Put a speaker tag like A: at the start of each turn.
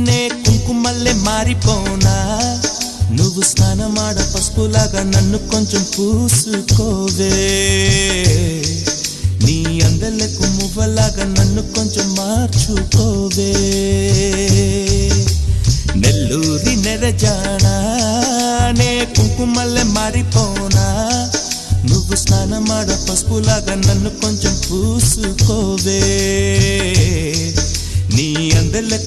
A: నే కుంకుమల్లే మారిపోనా నువ్వు స్నానమాడ పసుపులాగా నన్ను కొంచెం పూసుకోవే నీ అందలకు మువ్వలాగా నన్ను కొంచెం మార్చుకోవే నెల్లూరి నెరజానా నే కుంకుమల్లే మారిపోనా నువ్వు స్నానమాడ పసుపులాగా నన్ను కొంచెం పూసుకోవే నీ అందలకు